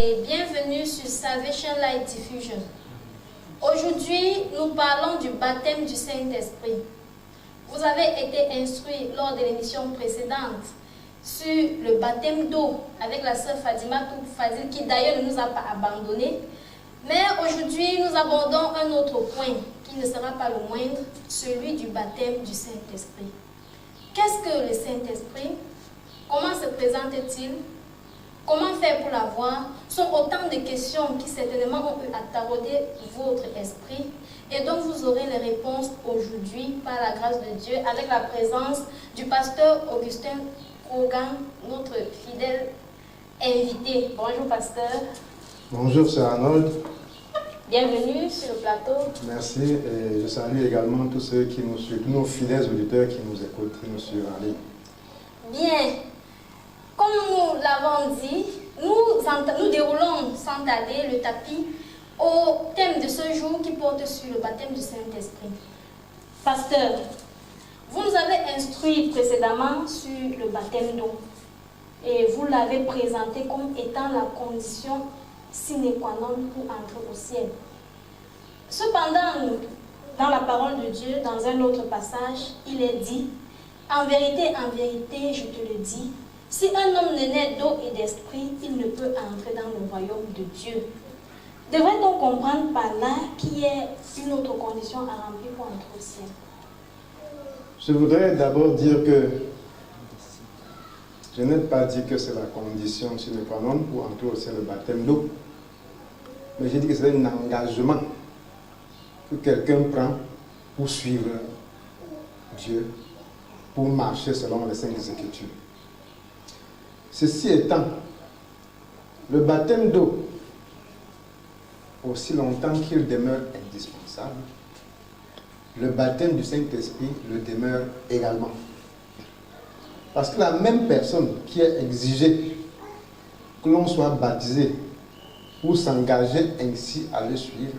Et bienvenue sur Salvation Light Diffusion. Aujourd'hui, nous parlons du baptême du Saint-Esprit. Vous avez été instruits lors de l'émission précédente sur le baptême d'eau avec la sœur Fadima Fadil, qui d'ailleurs ne nous a pas abandonnés. Mais aujourd'hui, nous abordons un autre point qui ne sera pas le moindre, celui du baptême du Saint-Esprit. Qu'est-ce que le Saint-Esprit? Comment se présente-t-il? Comment faire pour l'avoir? Sont autant de questions qui certainement ont pu attarauder votre esprit et dont vous aurez les réponses aujourd'hui par la grâce de Dieu avec la présence du pasteur Augustin Kogan, notre fidèle invité. Bonjour pasteur. Bonjour Sœur Arnold. Bienvenue sur le plateau. Merci et je salue également tous ceux qui nous suivent, tous nos fidèles auditeurs qui nous écoutent, qui nous suivent en ligne. Bien. Comme nous l'avons dit, nous déroulons sans tarder le tapis au thème de ce jour qui porte sur le baptême du Saint-Esprit. Pasteur, vous nous avez instruit précédemment sur le baptême d'eau et vous l'avez présenté comme étant la condition sine qua non pour entrer au ciel. Cependant, dans la parole de Dieu, dans un autre passage, il est dit, en vérité, je te le dis, si un homme ne naît d'eau et d'esprit, il ne peut entrer dans le royaume de Dieu. Devrait-on comprendre par là qu'il y a une autre condition à remplir pour entrer au ciel? Je voudrais d'abord dire que je n'ai pas dit que c'est la condition sine qua non pour entrer au ciel, le baptême d'eau. Mais j'ai dit que c'est un engagement que quelqu'un prend pour suivre Dieu, pour marcher selon les saintes Écritures. Ceci étant, le baptême d'eau, aussi longtemps qu'il demeure indispensable, le baptême du Saint-Esprit le demeure également. Parce que la même personne qui a exigé que l'on soit baptisé pour s'engager ainsi à le suivre,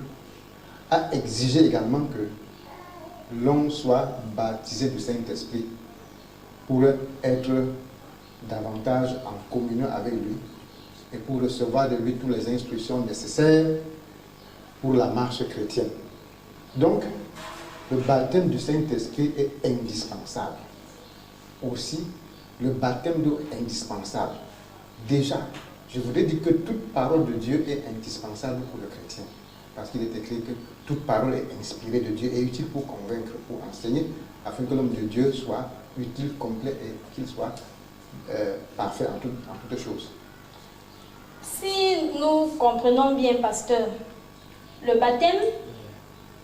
a exigé également que l'on soit baptisé du Saint-Esprit pour être davantage en communion avec lui et pour recevoir de lui toutes les instructions nécessaires pour la marche chrétienne. Donc, le baptême du Saint-Esprit est indispensable. Aussi, le baptême d'eau est indispensable. Déjà, je voudrais dire que toute parole de Dieu est indispensable pour le chrétien. Parce qu'il est écrit que toute parole est inspirée de Dieu et utile pour convaincre, pour enseigner, afin que l'homme de Dieu soit utile, complet et qu'il soit parfait en toutes choses. Si nous comprenons bien, pasteur, le baptême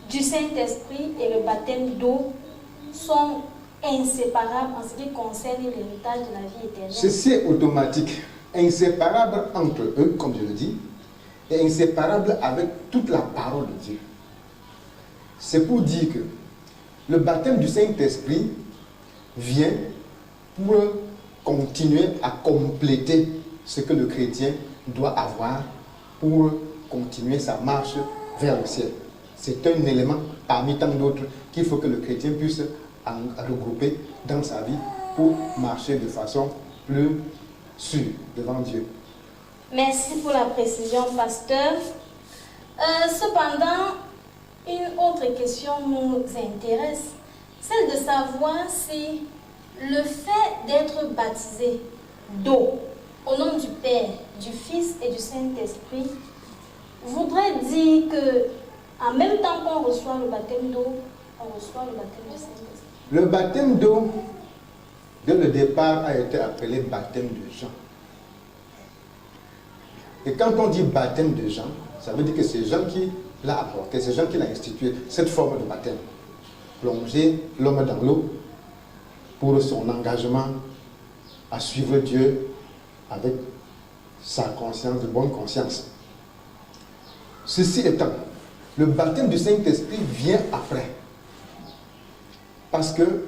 du Saint-Esprit et le baptême d'eau sont inséparables en ce qui concerne l'héritage de la vie éternelle. Ceci est automatique, inséparable entre eux, comme je le dis, et inséparable avec toute la parole de Dieu. C'est pour dire que le baptême du Saint-Esprit vient pour continuer à compléter ce que le chrétien doit avoir pour continuer sa marche vers le ciel. C'est un élément parmi tant d'autres qu'il faut que le chrétien puisse regrouper dans sa vie pour marcher de façon plus sûre devant Dieu. Merci pour la précision, pasteur. Cependant, une autre question nous intéresse, celle de savoir si le fait d'être baptisé d'eau au nom du Père, du Fils et du Saint-Esprit voudrait dire que en même temps qu'on reçoit le baptême d'eau, on reçoit le baptême du Saint-Esprit. Le baptême d'eau, dès le départ, a été appelé baptême de Jean. Et quand on dit baptême de Jean, ça veut dire que c'est Jean qui l'a apporté, c'est Jean qui l'a institué, cette forme de baptême. Plonger l'homme dans l'eau pour son engagement à suivre Dieu avec sa conscience, de bonne conscience. Ceci étant, le baptême du Saint-Esprit vient après. Parce que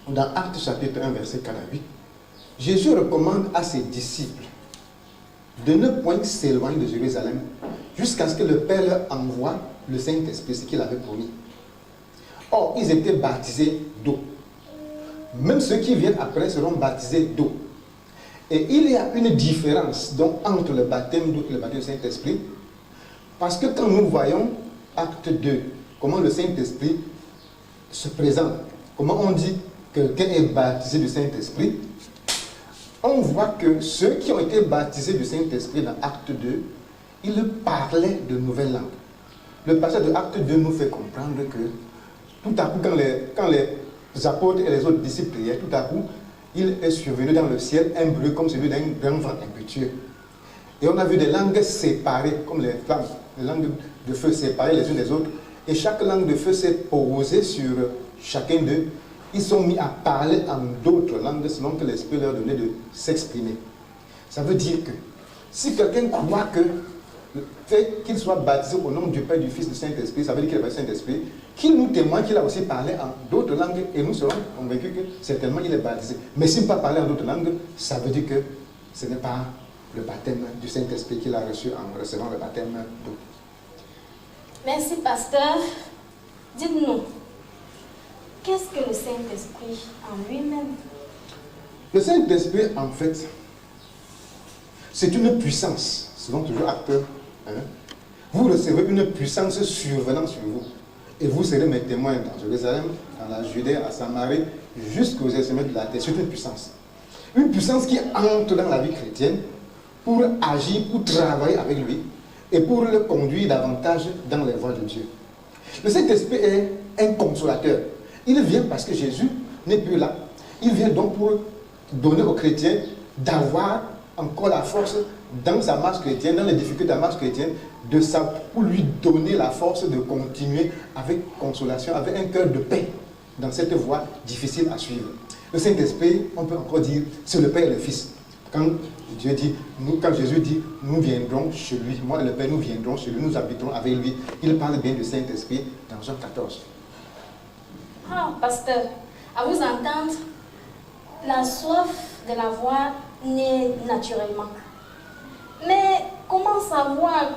dans Actes chapitre 1, verset 4 à 8, Jésus recommande à ses disciples de ne point s'éloigner de Jérusalem jusqu'à ce que le Père leur envoie le Saint-Esprit, ce qu'il avait promis. Or, ils étaient baptisés d'eau. Même ceux qui viennent après seront baptisés d'eau. Et il y a une différence donc, entre le baptême d'eau et le baptême du Saint-Esprit. Parce que quand nous voyons acte 2, comment le Saint-Esprit se présente, comment on dit que quelqu'un est baptisé du Saint-Esprit, on voit que ceux qui ont été baptisés du Saint-Esprit dans acte 2, ils parlaient de nouvelles langues. Le passage de acte 2 nous fait comprendre que tout à coup, quand les apôtres et les autres disciples priaient, tout à coup, il est survenu dans le ciel un bruit comme celui d'un grand vent impétueux. Et on a vu des langues séparées, comme les flammes, les langues de feu séparées les unes des autres. Et chaque langue de feu s'est posée sur chacun d'eux. Ils sont mis à parler en d'autres langues selon que l'Esprit leur donnait de s'exprimer. Ça veut dire que si quelqu'un croit que le fait qu'il soit baptisé au nom du Père, du Fils, du Saint-Esprit, ça veut dire qu'il est baptisé du Saint-Esprit, qu'il nous témoigne qu'il a aussi parlé en d'autres langues et nous serons convaincus que certainement il est baptisé. Mais s'il ne peut pas parler en d'autres langues, ça veut dire que ce n'est pas le baptême du Saint-Esprit qu'il a reçu en recevant le baptême d'eau. Merci, pasteur. Dites-nous, qu'est-ce que le Saint-Esprit en lui-même? Le Saint-Esprit, en fait, c'est une puissance, selon toujours acte 1. Vous recevez une puissance survenant sur vous. Et vous serez mes témoins dans Jérusalem, dans la Judée, à Samarie, jusqu'aux extrémités de la terre. C'est une puissance. Une puissance qui entre dans la vie chrétienne pour agir, pour travailler avec lui et pour le conduire davantage dans les voies de Dieu. Le Saint-Esprit est un consolateur. Il vient parce que Jésus n'est plus là. Il vient donc pour donner aux chrétiens d'avoir encore la force dans sa marche chrétienne, dans les difficultés de la marche chrétienne, pour lui donner la force de continuer avec consolation, avec un cœur de paix dans cette voie difficile à suivre. Le Saint-Esprit, on peut encore dire, c'est le Père et le Fils. Quand Jésus dit, nous viendrons chez lui, moi et le Père, nous viendrons chez lui, nous habiterons avec lui, il parle bien du Saint-Esprit dans Jean 14. Ah, pasteur, à vous entendre, la soif de la voix naît naturellement. Mais comment savoir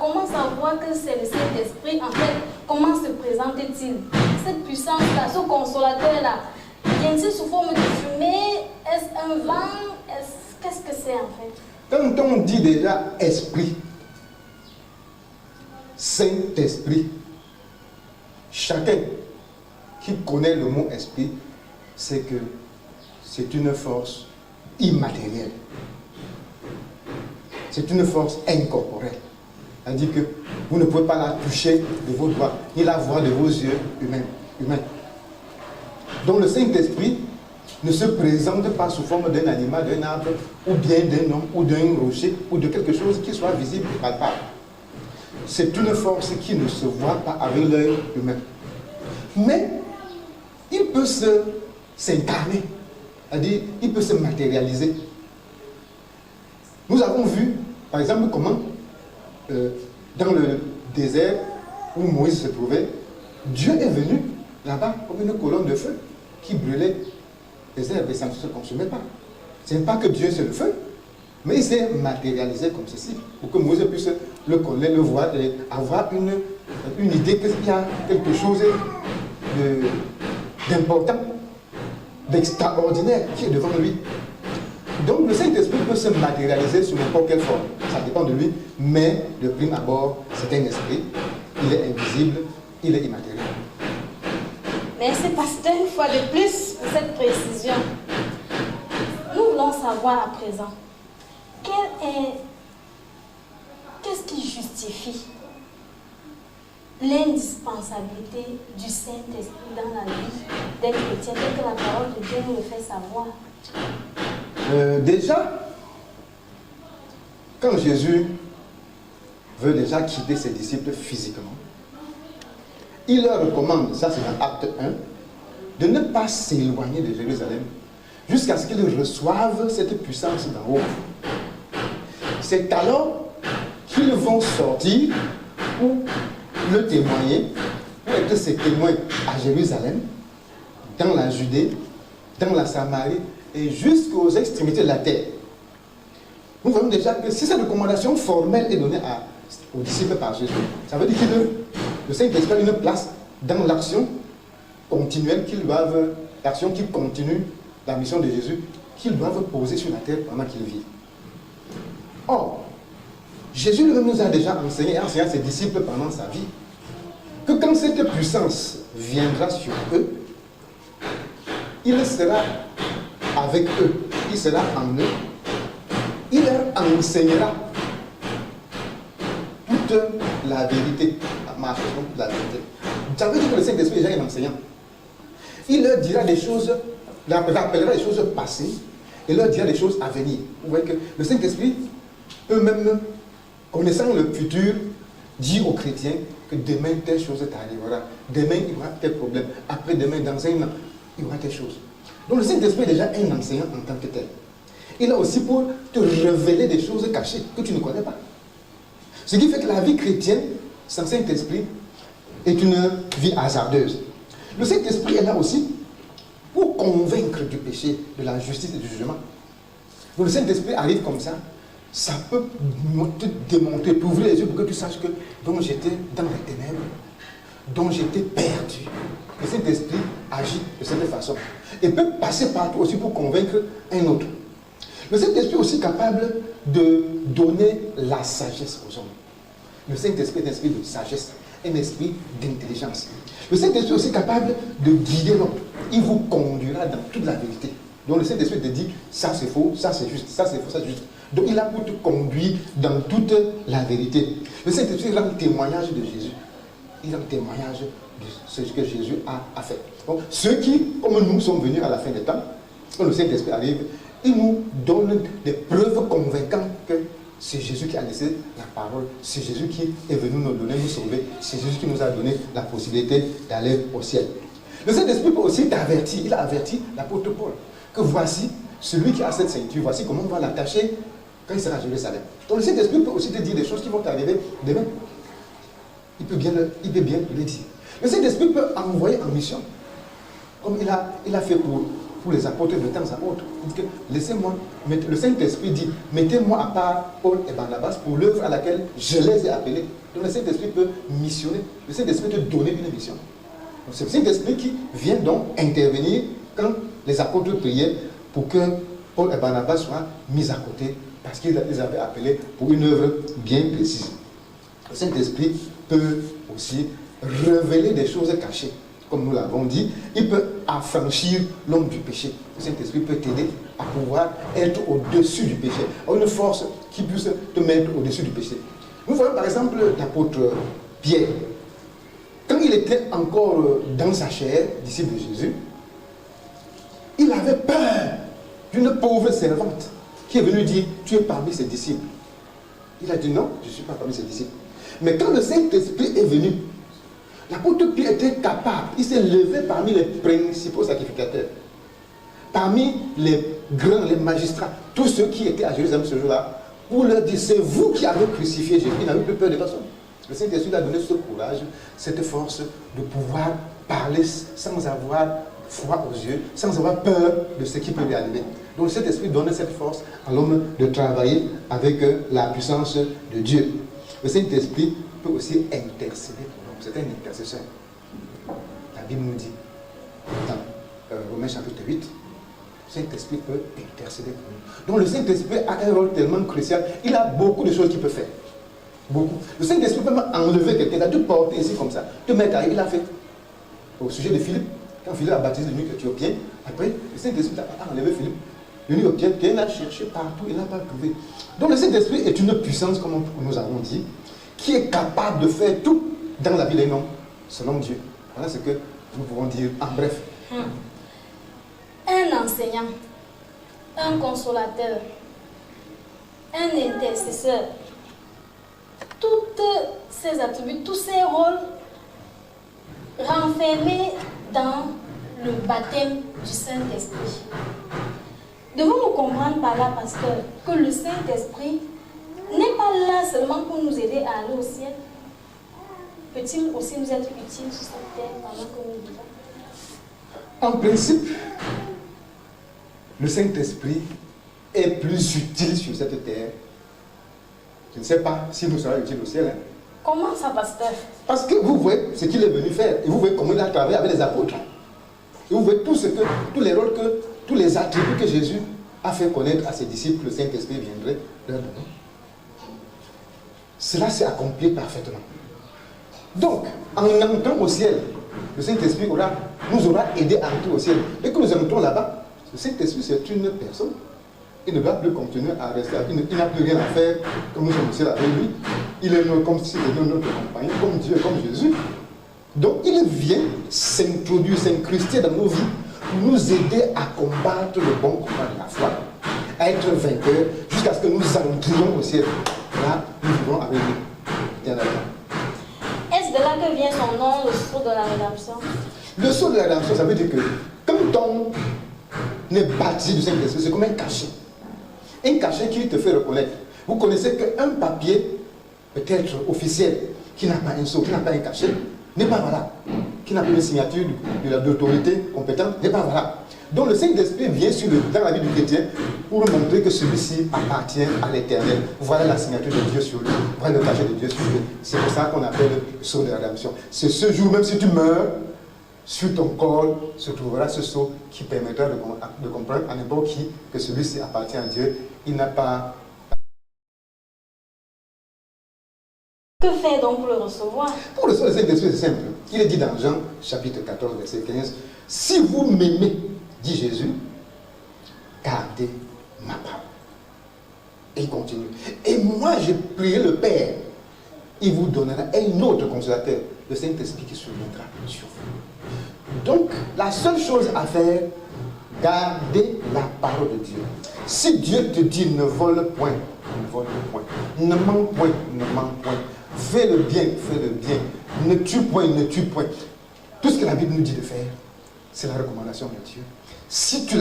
que c'est le Saint-Esprit? En fait, comment se présente-t-il? Cette puissance-là, ce consolateur-là, vient-il sous forme de fumée? Est-ce un vent? Qu'est-ce que c'est en fait? Quand on dit déjà esprit, Saint-Esprit, chacun qui connaît le mot esprit, c'est que c'est une force immatérielle. C'est une force incorporelle. C'est-à-dire que vous ne pouvez pas la toucher de vos doigts, ni la voir de vos yeux humains. Donc le Saint-Esprit ne se présente pas sous forme d'un animal, d'un arbre, ou bien d'un homme, ou d'un rocher, ou de quelque chose qui soit visible et palpable. C'est une force qui ne se voit pas avec l'œil humain. Mais il peut s'incarner, c'est-à-dire il peut se matérialiser. Nous avons vu, par exemple, comment dans le désert où Moïse se trouvait, Dieu est venu là-bas comme une colonne de feu qui brûlait les herbes et ça ne se consumait pas. Ce n'est pas que Dieu c'est le feu, mais il s'est matérialisé comme ceci pour que Moïse puisse le connaître, le voir et avoir une idée qu'il y a quelque chose d'important, d'extraordinaire qui est devant lui. Donc le Saint-Esprit peut se matérialiser sous n'importe quelle forme, ça dépend de lui, mais de prime abord, c'est un esprit, il est invisible, il est immatériel. Merci pasteur une fois de plus pour cette précision. Nous voulons savoir à présent, qu'est-ce qui justifie l'indispensabilité du Saint-Esprit dans la vie des chrétiens, tel que la parole de Dieu nous le fait savoir? Déjà, quand Jésus veut déjà quitter ses disciples physiquement, il leur recommande, ça c'est dans Acte 1, de ne pas s'éloigner de Jérusalem jusqu'à ce qu'ils reçoivent cette puissance d'en haut. C'est alors qu'ils vont sortir pour le témoigner, pour être ses témoins à Jérusalem, dans la Judée, dans la Samarie et jusqu'aux extrémités de la terre. Nous voyons déjà que si cette recommandation formelle est donnée aux disciples par Jésus, ça veut dire que le Saint-Esprit a une place dans l'action continuelle l'action qui continue la mission de Jésus, qu'ils doivent poser sur la terre pendant qu'ils vivent. Or, Jésus lui-même nous a déjà enseigné et enseigné à ses disciples pendant sa vie que quand cette puissance viendra sur eux, il sera avec eux, il sera en eux, il leur enseignera toute la vérité. La vérité. Ça veut dire que le Saint-Esprit est déjà un enseignant. Il leur dira des choses, leur rappellera des choses passées et leur dira des choses à venir. Vous voyez que le Saint-Esprit peut même, connaissant le futur, dire aux chrétiens que demain telle chose t'arrivera, demain il y aura tel problème, après-demain dans un an il y aura telle chose. Donc le Saint-Esprit est déjà un enseignant en tant que tel. Il est aussi pour te révéler des choses cachées que tu ne connais pas. Ce qui fait que la vie chrétienne sans Saint-Esprit est une vie hasardeuse. Le Saint-Esprit est là aussi pour convaincre du péché, de la justice et du jugement. Donc le Saint-Esprit arrive comme ça peut te démontrer, t'ouvrir les yeux pour que tu saches que donc j'étais dans les ténèbres, dont j'étais perdu. Le Saint-Esprit agit de cette façon et peut passer par toi aussi pour convaincre un autre. Le Saint-Esprit est aussi capable de donner la sagesse aux hommes. Le Saint-Esprit est un esprit de sagesse, un esprit d'intelligence. Le Saint-Esprit est aussi capable de guider l'homme. Il vous conduira dans toute la vérité. Donc le Saint-Esprit te dit, ça c'est faux, ça c'est juste, ça c'est faux, ça c'est juste. Donc il a pour te conduire dans toute la vérité. Le Saint-Esprit rend témoignage de Jésus. Il rend témoignage de ce que Jésus a fait. Donc ceux qui, comme nous sommes venus à la fin des temps, quand le Saint-Esprit arrive, il nous donne des preuves convaincantes que c'est Jésus qui a laissé la parole, c'est Jésus qui est venu nous donner, nous sauver, c'est Jésus qui nous a donné la possibilité d'aller au ciel. Le Saint-Esprit peut aussi t'avertir, il a averti l'apôtre Paul, que voici celui qui a cette ceinture, voici comment on va l'attacher quand il sera à Jérusalem. Donc le Saint-Esprit peut aussi te dire des choses qui vont t'arriver demain. Il peut bien le dire. Le Saint-Esprit peut envoyer en mission, comme il a fait pour les apôtres de temps à autre. Il dit que laissez-moi, le Saint-Esprit dit, mettez-moi à part Paul et Barnabas pour l'œuvre à laquelle je les ai appelés. Donc le Saint-Esprit peut missionner, le Saint-Esprit peut te donner une mission. Donc c'est le Saint-Esprit qui vient donc intervenir quand les apôtres priaient pour que Paul et Barnabas soient mis à côté parce qu'ils les avaient appelés pour une œuvre bien précise. Le Saint-Esprit peut aussi révéler des choses cachées. Comme nous l'avons dit, il peut affranchir l'homme du péché. Le Saint-Esprit peut t'aider à pouvoir être au-dessus du péché, à une force qui puisse te mettre au-dessus du péché. Nous voyons par exemple l'apôtre Pierre. Quand il était encore dans sa chair, disciple de Jésus, il avait peur d'une pauvre servante qui est venue dire, tu es parmi ses disciples. Il a dit non, je ne suis pas parmi ses disciples. Mais quand le Saint-Esprit est venu, l'apôtre Pierre était capable, il s'est levé parmi les principaux sacrificateurs, parmi les grands, les magistrats, tous ceux qui étaient à Jérusalem ce jour-là, pour leur dire, c'est vous qui avez crucifié Jésus. Il n'avait plus peur de personne. Le Saint-Esprit a donné ce courage, cette force de pouvoir parler sans avoir froid aux yeux, sans avoir peur de ce qui peut lui arriver. Donc le Saint-Esprit donne cette force à l'homme de travailler avec la puissance de Dieu. Le Saint-Esprit peut aussi intercéder pour l'homme. C'est un intercesseur. La Bible nous dit, dans Romains chapitre 8, le Saint-Esprit peut intercéder pour nous. Donc le Saint-Esprit a un rôle tellement crucial. Il a beaucoup de choses qu'il peut faire. Beaucoup. Le Saint-Esprit peut même enlever quelqu'un, te porter ici comme ça, te mettre à. Il a fait. Au sujet de Philippe, quand Philippe a baptisé le nuque éthiopien, après, le Saint-Esprit a enlevé Philippe. Le nuque éthiopien, il l'a cherché partout, il n'a pas trouvé. Donc le Saint-Esprit est une puissance, comme nous avons dit, qui est capable de faire tout dans la vie des hommes, selon Dieu. Voilà ce que nous pouvons dire en bref. Un enseignant, un consolateur, un intercesseur, tous ces attributs, tous ces rôles renfermés dans le baptême du Saint-Esprit. Devons-nous comprendre par là, pasteur, que le Saint-Esprit n'est pas là seulement pour nous aider à aller au ciel? Peut-il aussi nous être utile sur cette terre pendant que nous vivons? En principe, le Saint-Esprit est plus utile sur cette terre. Je ne sais pas si nous serons utiles au ciel. Comment ça, pasteur? Parce que vous voyez ce qu'il est venu faire. Et vous voyez comment il a travaillé avec les apôtres. Et vous voyez tous les rôles tous les attributs que Jésus a fait connaître à ses disciples, le Saint-Esprit viendrait leur donner. cela s'est accompli parfaitement. Donc, en entrant au ciel, le Saint-Esprit nous aura aidé à entrer au ciel. Et que nous entrons là-bas, le Saint-Esprit, c'est une personne. Il ne va plus continuer à rester. Il n'a plus rien à faire comme nous sommes au ciel avec lui. Il est comme si c'était notre compagnon, comme Dieu, comme Jésus. Donc, il vient s'introduire, s'incruster dans nos vies, pour nous aider à combattre le bon combat de la foi, à être vainqueurs, jusqu'à ce que nous entrions au ciel. Là, nous vivons avec lui. Est-ce de là que vient son nom, le sceau de la rédemption? Le sceau de la rédemption, ça veut dire que quand on est baptisé du Saint-Esprit, c'est comme un cachet. Un cachet qui te fait reconnaître. Vous connaissez qu'un papier, peut-être officiel, qui n'a pas un sceau, qui n'a pas un cachet, n'est pas valable. Qui n'a pas une signature de l'autorité compétente, n'est pas valable. Donc le Saint-Esprit vient dans la vie du chrétien pour montrer que celui-ci appartient à l'Éternel. Voilà la signature de Dieu sur lui. Voilà le cachet de Dieu sur lui. C'est pour ça qu'on appelle le sceau de la rédemption. C'est ce jour, même si tu meurs, sur ton corps se trouvera ce sceau qui permettra de comprendre à n'importe qui que celui-ci appartient à Dieu. Il n'a pas... Que faire donc pour le recevoir? Pour le Saint-Esprit, c'est simple. Il est dit dans Jean, chapitre 14, verset 15, « Si vous m'aimez, dit Jésus, gardez ma parole. » Et il continue. « Et moi, j'ai prié le Père. Il vous donnera un autre consolateur, le Saint-Esprit qui surviendra sur vous. » Donc, la seule chose à faire, garder la parole de Dieu. Si Dieu te dit ne vole point, ne vole point. Ne mens point, ne mens point. Fais le bien, fais le bien. Ne tue point, ne tue point. Tout ce que la Bible nous dit de faire, c'est la recommandation de Dieu. Si tu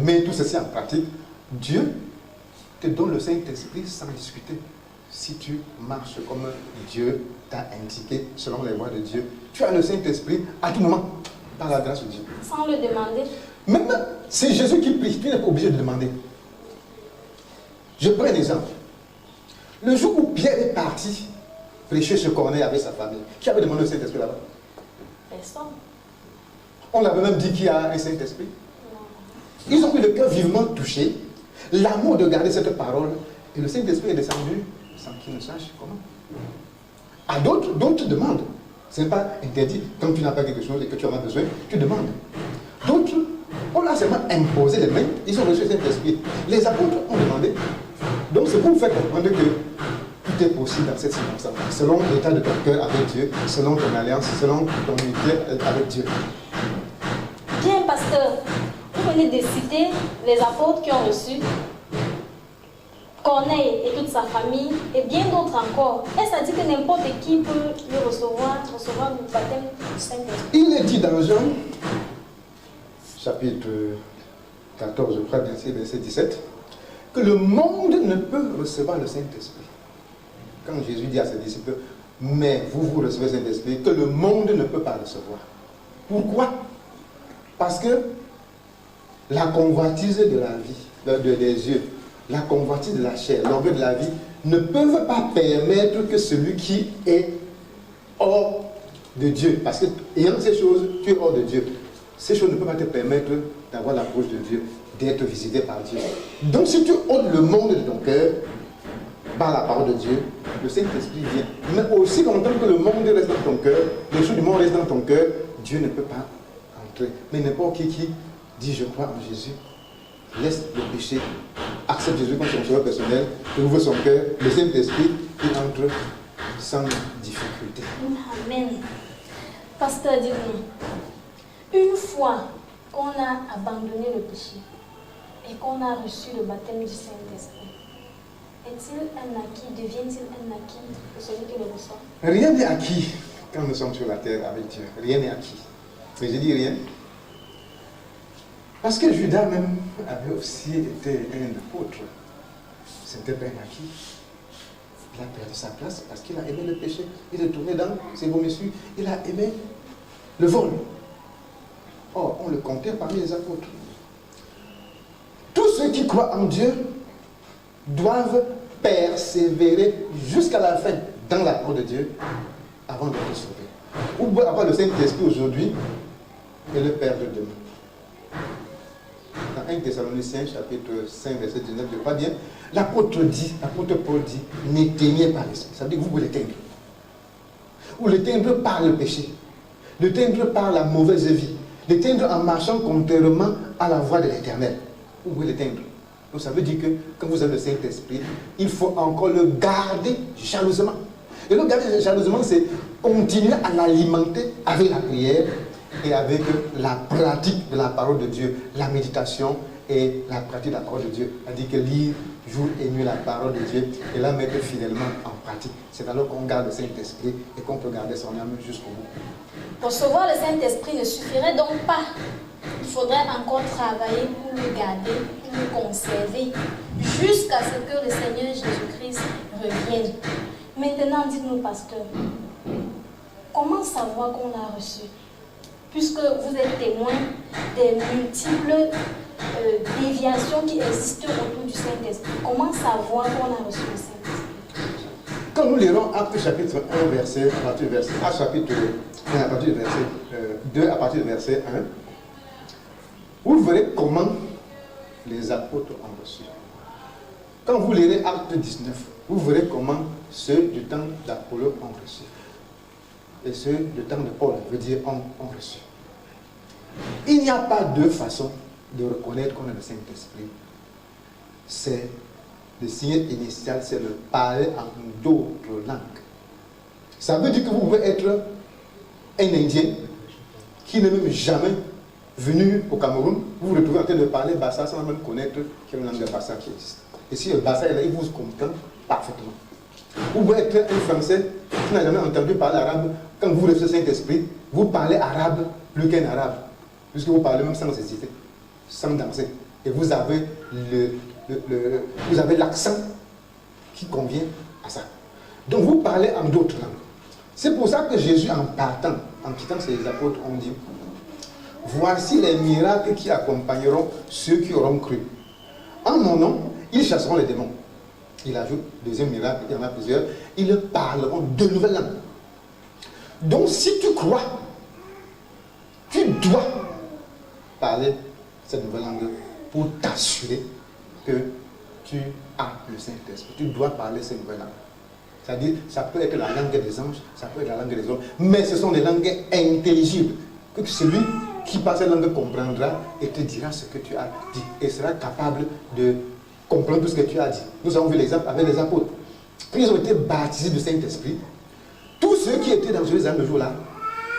mets tout ceci en pratique, Dieu te donne le Saint-Esprit sans discuter. Si tu marches comme Dieu t'a indiqué, selon les voies de Dieu, tu as le Saint-Esprit à tout moment, par la grâce de Dieu. Sans le demander. Maintenant, c'est Jésus qui prie, tu n'es pas obligé de demander. Je prends un exemple. Le jour où Pierre est parti prêcher chez Corneille avec sa famille, qui avait demandé le Saint-Esprit là-bas? Personne. On l'avait même dit qu'il y a un Saint-Esprit. Ils ont eu le cœur vivement touché, l'amour de garder cette parole, et le Saint-Esprit est descendu sans qu'ils ne sachent comment. À d'autres demandent. Ce n'est pas interdit. Quand tu n'as pas quelque chose et que tu en as besoin, tu demandes. D'autres, on l'a seulement imposé les mains, ils ont reçu cet esprit. Les apôtres ont demandé. Donc c'est pour vous faire comprendre que tout est possible dans cette circonstance, selon l'état de ton cœur avec Dieu, selon ton alliance, selon ton unité avec Dieu. Bien, pasteur, vous venez de citer les apôtres qui ont reçu Corneille et toute sa famille, et bien d'autres encore. Est-ce à dire que n'importe qui peut le recevoir le baptême du Saint-Esprit? Il est dit dans Jean, chapitre 14, je crois, verset 17, que le monde ne peut recevoir le Saint-Esprit. Quand Jésus dit à ses disciples, mais vous recevez le Saint-Esprit, que le monde ne peut pas recevoir. Pourquoi? Parce que la convoitise de la vie, des yeux, la convoitise de la chair, l'envie de la vie, ne peuvent pas permettre que celui qui est hors de Dieu, parce que ayant ces choses, tu es hors de Dieu. Ces choses ne peuvent pas te permettre d'avoir l'approche de Dieu, d'être visité par Dieu. Donc si tu ôtes le monde de ton cœur, par la parole de Dieu, le Saint-Esprit vient. Mais aussi longtemps que le monde reste dans ton cœur, les choses du monde restent dans ton cœur, Dieu ne peut pas entrer. Mais n'importe qui dit je crois en Jésus, laisse le péché, accepte Jésus comme son sauveur personnel, ouvre son cœur, le Saint-Esprit, il entre sans difficulté. Amen. Pasteur, dites-nous, une fois qu'on a abandonné le péché et qu'on a reçu le baptême du Saint-Esprit, est-il un acquis, devient-il un acquis pour celui qui le reçoit? Rien n'est acquis quand nous sommes sur la terre avec Dieu. Rien n'est acquis. Mais je dis rien. Parce que Judas même avait aussi été un apôtre. Ce n'était pas un acquis. Il a perdu sa place parce qu'il a aimé le péché. Il est tourné dans ses vomissures. Il a aimé le vol. Or, on le comptait parmi les apôtres. Tous ceux qui croient en Dieu doivent persévérer jusqu'à la fin dans la parole de Dieu avant d'être sauvés. Ou avoir le Saint-Esprit aujourd'hui et le perdre demain. Dans 1 Thessaloniciens chapitre 5 verset 19, je crois bien, l'apôtre Paul dit, n'éteignez pas l'esprit. Ça veut dire que vous pouvez l'éteindre. Ou l'éteindre par le péché, l'éteindre par la mauvaise vie, l'éteindre en marchant contrairement à la voie de l'Éternel. Vous pouvez l'éteindre. Donc ça veut dire que quand vous avez le Saint-Esprit, il faut encore le garder jalousement. Et le garder jalousement, c'est continuer à l'alimenter avec la prière et avec la pratique de la parole de Dieu, la méditation et la pratique de la parole de Dieu. C'est-à-dire que lire jour et nuit la parole de Dieu et la mettre fidèlement en pratique. C'est alors qu'on garde le Saint-Esprit et qu'on peut garder son âme jusqu'au bout. Recevoir le Saint-Esprit ne suffirait donc pas. Il faudrait encore travailler pour le garder, pour le conserver, jusqu'à ce que le Seigneur Jésus-Christ revienne. Maintenant, dites-nous, pasteur, comment savoir qu'on l'a reçu? Puisque vous êtes témoin des multiples déviations qui existent autour du Saint-Esprit, comment savoir qu'on a reçu le Saint-Esprit? Quand nous lirons Actes chapitre 1, verset, à partir du verset, chapitre 1, à partir du verset 2, à partir du verset 1, vous verrez comment les apôtres ont reçu. Quand vous lirez Acte 19, vous verrez comment ceux du temps d'Apollo ont reçu. Et ceux du temps de Paul, veut dire, ont reçu. Il n'y a pas deux façons de reconnaître qu'on a le Saint-Esprit. C'est le signe initial, c'est le parler en d'autres langues. Ça veut dire que vous pouvez être un Indien qui n'est même jamais venu au Cameroun, vous vous retrouvez en train de parler Bassa sans même connaître quelle langue de Bassa qui existe. Et si le Bassa est là, il vous comprend parfaitement. Vous pouvez être un Français qui n'a jamais entendu parler arabe. Quand vous recevez le Saint-Esprit, vous parlez arabe plus qu'un arabe. Puisque vous parlez même sans hésiter, sans danser. Et vous avez l'accent qui convient à ça. Donc vous parlez en d'autres langues. C'est pour ça que Jésus, en partant, en quittant ses apôtres, on dit: voici les miracles qui accompagneront ceux qui auront cru. En mon nom, ils chasseront les démons. Il ajoute, deuxième miracle, il y en a plusieurs, ils parleront de nouvelles langues. Donc si tu crois, tu dois parler cette nouvelle langue pour t'assurer que tu as le Saint-Esprit. Tu dois parler cette nouvelle langue. C'est-à-dire, ça peut être la langue des anges, ça peut être la langue des hommes, mais ce sont des langues intelligibles, que celui qui parle cette langue comprendra et te dira ce que tu as dit et sera capable de comprendre tout ce que tu as dit. Nous avons vu l'exemple avec les apôtres. Quand ils ont été baptisés du Saint-Esprit, tous ceux qui étaient dans Jérusalem le jour-là,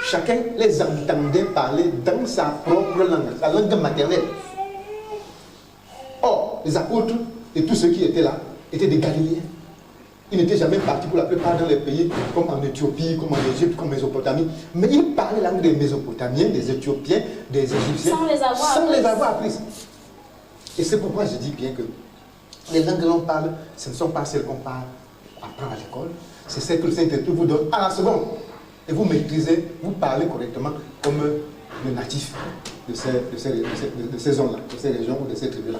chacun les entendait parler dans sa propre langue, sa langue maternelle. Or, les apôtres et tous ceux qui étaient là étaient des Galiléens. Ils n'étaient jamais partis pour la plupart dans les pays comme en Éthiopie, comme en Égypte, comme en Mésopotamie. Mais ils parlaient la langue des Mésopotamiens, des Éthiopiens, des Égyptiens, sans les avoir apprises. Et c'est pourquoi je dis bien que les langues que l'on parle, ce ne sont pas celles qu'on apprend à l'école, c'est celles que le Saint-Esprit vous donne à la seconde. Et vous maîtrisez, vous parlez correctement comme le natif de ces zones-là, de ces régions ou de ces tribus-là.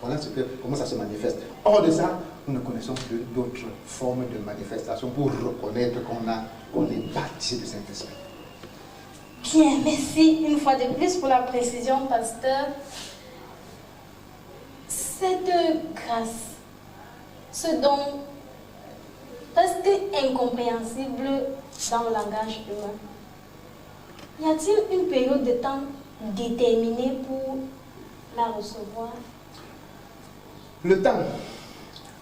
Voilà comment ça se manifeste. Hors de ça, nous ne connaissons plus d'autres formes de manifestation pour reconnaître qu'on est baptisé du Saint-Esprit. Bien, merci une fois de plus pour la précision, pasteur. Cette grâce, ce don presque incompréhensible dans le langage humain, y a-t-il une période de temps déterminée pour la recevoir? Le temps,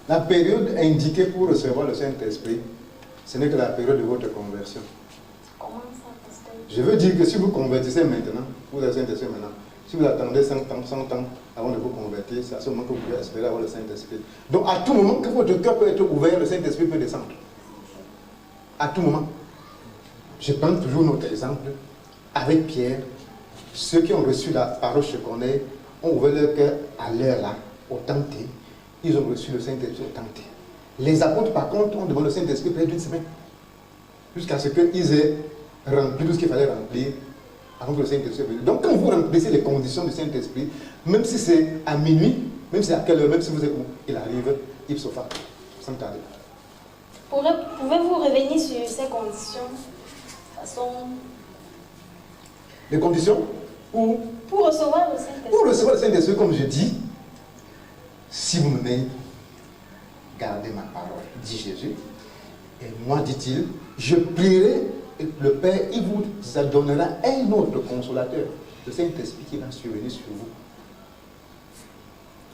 la période indiquée pour recevoir le Saint-Esprit, ce n'est que la période de votre conversion. Comment ça, pasteur? Je veux dire que si vous convertissez maintenant, vous avez le Saint-Esprit maintenant, si vous attendez 100 ans avant de vous convertir, c'est à ce moment que vous pouvez espérer avoir le Saint-Esprit. Donc à tout moment que votre cœur peut être ouvert, le Saint-Esprit peut descendre. À tout moment. Je prends toujours notre exemple avec Pierre. Ceux qui ont reçu la parole je connais ont ouvert leur cœur à l'heure là, au temps T. Ils ont reçu le Saint-Esprit au temps T. Les apôtres par contre ont demandé le Saint-Esprit près d'une semaine. Jusqu'à ce qu'ils aient rempli tout ce qu'il fallait remplir avant que le Saint-Esprit vienne. Donc quand vous remplissez les conditions du Saint-Esprit, même si c'est à minuit, même si c'est à quelle heure, même si vous êtes où, il arrive, ipso facto, sans tarder. Pouvez-vous revenir sur ces conditions de façon... Les conditions? Ou pour recevoir le Saint-Esprit. pour recevoir le Saint-Esprit, comme je dis, si vous m'aimez, gardez ma parole, dit Jésus. Et moi, dit-il, je prierai et le Père, il vous donnera un autre consolateur, le Saint-Esprit qui va survenir sur vous.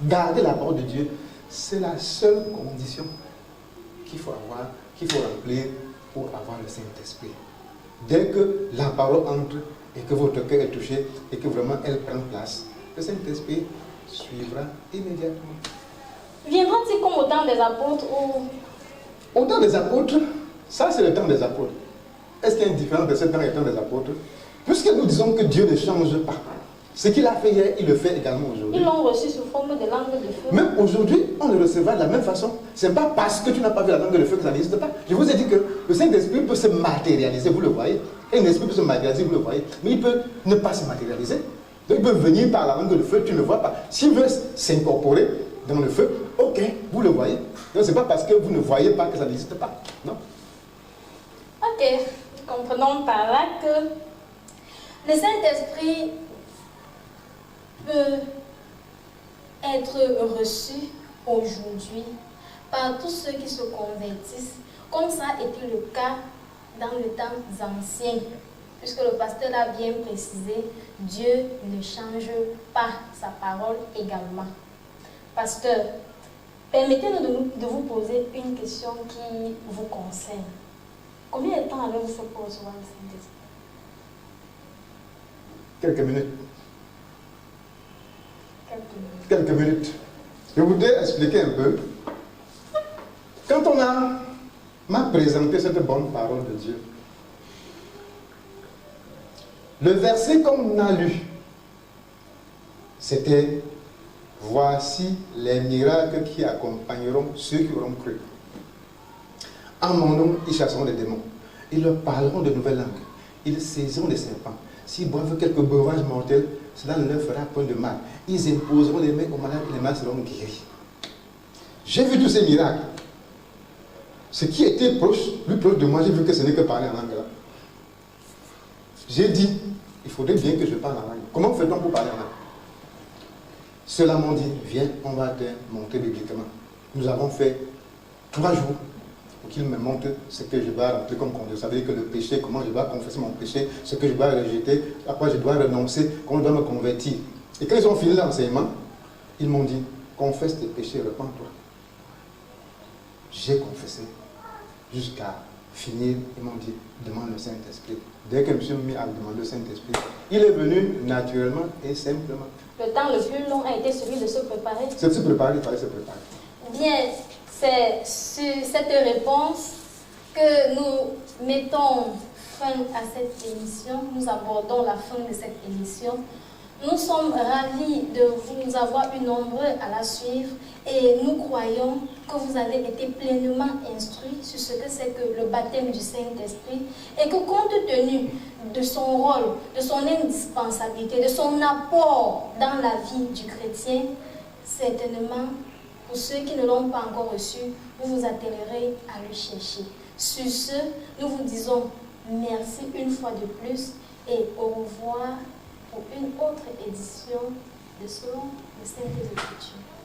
Garder la parole de Dieu, c'est la seule condition qu'il faut avoir, qu'il faut remplir pour avoir le Saint-Esprit. Dès que la parole entre et que votre cœur est touché et que vraiment elle prend place, le Saint-Esprit suivra immédiatement. Viendra-t-il comme au temps des apôtres ou... Au temps des apôtres, ça c'est le temps des apôtres. Est-ce qu'il y a une différence de ce temps et le temps des apôtres? Puisque nous disons que Dieu ne change pas. Ce qu'il a fait hier, il le fait également aujourd'hui. Ils l'ont reçu sous forme de langue de feu. Même aujourd'hui, on le recevra de la même façon. Ce n'est pas parce que tu n'as pas vu la langue de feu que ça n'existe pas. Je vous ai dit que le Saint-Esprit peut se matérialiser, vous le voyez. Et l'Esprit peut se matérialiser, vous le voyez. Mais il peut ne pas se matérialiser. Donc il peut venir par la langue de feu, tu ne le vois pas. S'il veut s'incorporer dans le feu, ok, vous le voyez. Donc ce n'est pas parce que vous ne voyez pas que ça n'existe pas. Non. Ok, comprenons par là que le Saint-Esprit peut être reçu aujourd'hui par tous ceux qui se convertissent, comme ça a été le cas dans les temps anciens. Puisque le pasteur l'a bien précisé, Dieu ne change pas sa parole également. Pasteur, permettez-nous de vous poser une question qui vous concerne. Combien de temps avez-vous fait pour recevoir le Saint-Esprit? Quelques minutes. Quelques minutes. Quelques minutes. Je voudrais expliquer un peu. Quand m'a présenté cette bonne parole de Dieu, le verset qu'on a lu, c'était « Voici les miracles qui accompagneront ceux qui auront cru. En mon nom, ils chasseront les démons. Ils leur parleront de nouvelles langues. Ils saisiront des serpents. S'ils boivent quelques breuvages mortels, cela ne leur fera point de mal. Ils imposeront les mains aux malades et les malades seront guéris. » J'ai vu tous ces miracles. Ce qui était plus proche de moi, j'ai vu que ce n'est que parler en langue là. J'ai dit, il faudrait bien que je parle en langue. Comment fait-on pour parler en langue? Ceux-là m'ont dit, viens, on va te montrer bibliquement. Nous avons fait 3 jours pour qu'ils me montrent ce que je dois rentrer comme conduite. Ça veut dire que le péché, comment je dois confesser mon péché, ce que je dois rejeter, à quoi je dois renoncer, comment je dois me convertir. Et quand ils ont fini l'enseignement, ils m'ont dit, confesse tes péchés, repens-toi. J'ai confessé jusqu'à finir. Ils m'ont dit, demande le Saint-Esprit. Dès que je me suis mis à demander le Saint-Esprit, il est venu naturellement et simplement. Le temps le plus long a été celui de se préparer. C'est de se préparer, il fallait se préparer. Bien, c'est sur cette réponse que nous mettons fin à cette émission. Nous abordons la fin de cette émission. Nous sommes ravis de vous avoir eu nombreux à la suivre et nous croyons que vous avez été pleinement instruits sur ce que c'est que le baptême du Saint-Esprit et que compte tenu de son rôle, de son indispensabilité, de son apport dans la vie du chrétien, certainement, pour ceux qui ne l'ont pas encore reçu, vous vous attellerez à le chercher. Sur ce, nous vous disons merci une fois de plus et au revoir pour une autre édition de Selon les Saintes Écritures.